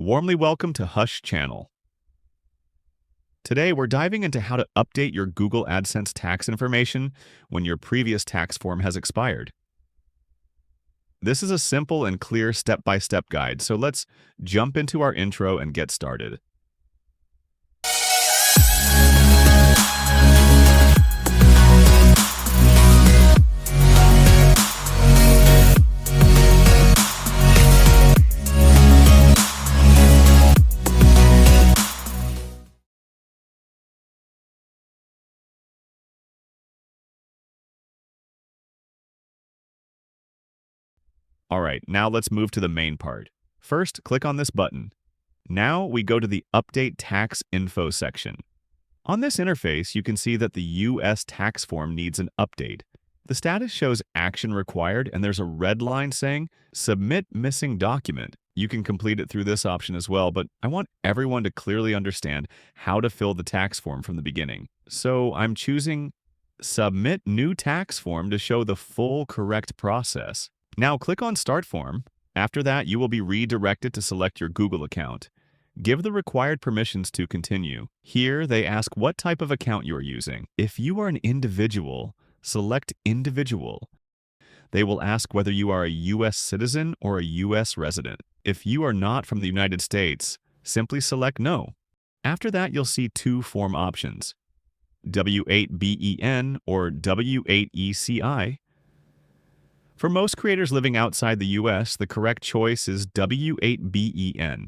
Warmly welcome to Hush Channel. Today, we're diving into how to update your Google AdSense tax information when your previous tax form has expired. This is a simple and clear step-by-step guide, so let's jump into our intro and get started. Alright, now let's move to the main part. First, click on this button. Now we go to the Update Tax Info section. On this interface, you can see that the U.S. tax form needs an update. The status shows action required, and there's a red line saying, Submit Missing Document. You can complete it through this option as well, but I want everyone to clearly understand how to fill the tax form from the beginning. So I'm choosing Submit New Tax Form to show the full correct process. Now click on Start Form. After that, you will be redirected to select your Google account. Give the required permissions to continue. Here, they ask what type of account you are using. If you are an individual, select Individual. They will ask whether you are a U.S. citizen or a U.S. resident. If you are not from the United States, simply select No. After that, you'll see two form options, W-8BEN or W-8ECI. For most creators living outside the U.S., the correct choice is W-8BEN.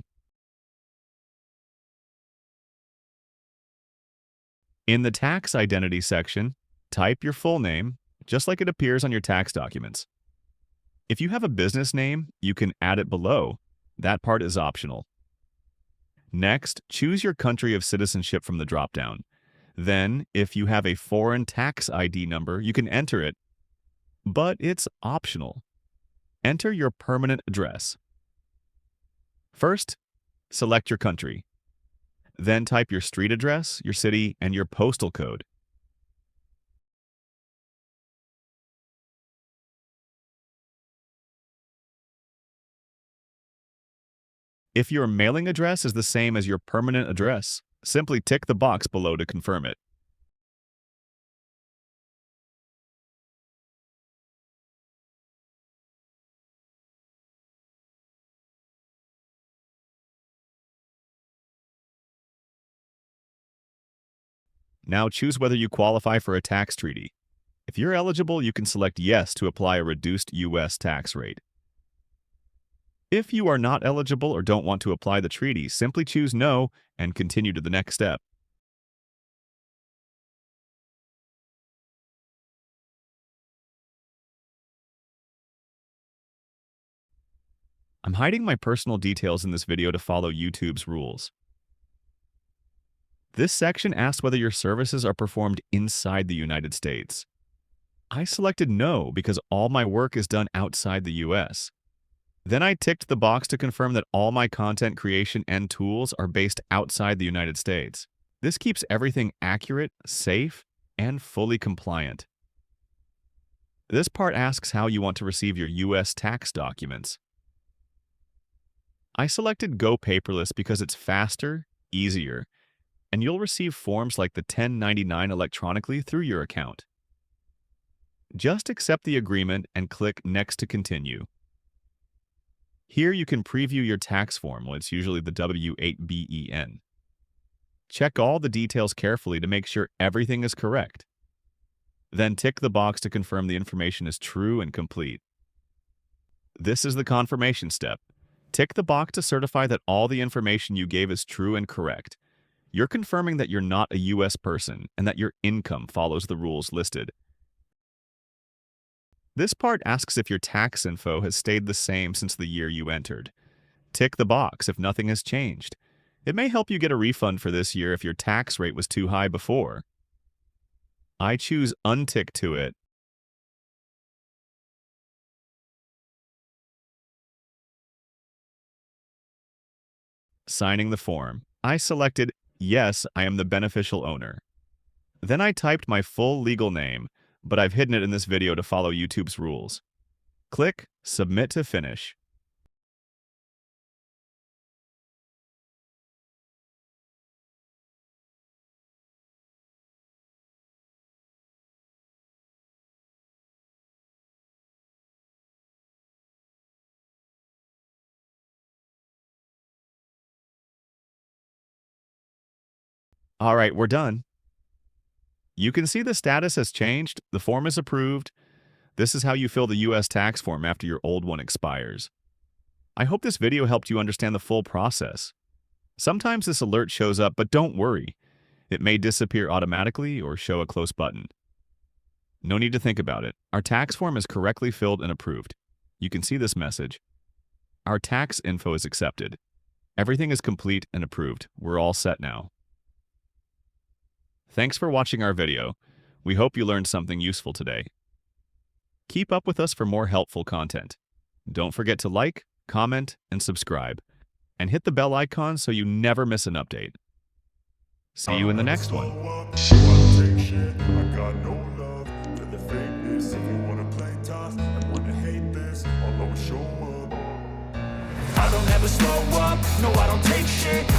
In the Tax Identity section, type your full name, just like it appears on your tax documents. If you have a business name, you can add it below. That part is optional. Next, choose your country of citizenship from the dropdown. Then, if you have a foreign tax ID number, you can enter it, but it's optional. Enter your permanent address. First, select your country. Then type your street address, your city, and your postal code. If your mailing address is the same as your permanent address, simply tick the box below to confirm it. Now choose whether you qualify for a tax treaty. If you're eligible, you can select Yes to apply a reduced U.S. tax rate. If you are not eligible or don't want to apply the treaty, simply choose No and continue to the next step. I'm hiding my personal details in this video to follow YouTube's rules. This section asks whether your services are performed inside the United States. I selected No because all my work is done outside the U.S. Then I ticked the box to confirm that all my content creation and tools are based outside the United States. This keeps everything accurate, safe, and fully compliant. This part asks how you want to receive your U.S. tax documents. I selected Go Paperless because it's faster, easier, and you'll receive forms like the 1099 electronically through your account. Just accept the agreement and click Next to continue. Here you can preview your tax form, it's usually the W-8BEN. Check all the details carefully to make sure everything is correct. Then tick the box to confirm the information is true and complete. This is the confirmation step. Tick the box to certify that all the information you gave is true and correct. You're confirming that you're not a U.S. person and that your income follows the rules listed. This part asks if your tax info has stayed the same since the year you entered. Tick the box if nothing has changed. It may help you get a refund for this year if your tax rate was too high before. I choose Untick to it. Signing the form. I selected Yes, I am the beneficial owner. Then I typed my full legal name, but I've hidden it in this video to follow YouTube's rules. Click Submit to finish. All right, we're done. You can see the status has changed. The form is approved. This is how you fill the U.S. tax form after your old one expires. I hope this video helped you understand the full process. Sometimes this alert shows up, but don't worry. It may disappear automatically or show a close button. No need to think about it. Our tax form is correctly filled and approved. You can see this message. Our tax info is accepted. Everything is complete and approved. We're all set now. Thanks for watching our video. We hope you learned something useful today. Keep up with us for more helpful content. Don't forget to like, comment, and subscribe. And hit the bell icon so you never miss an update. See you in the next one. I don't ever slow up, no I don't take shit. I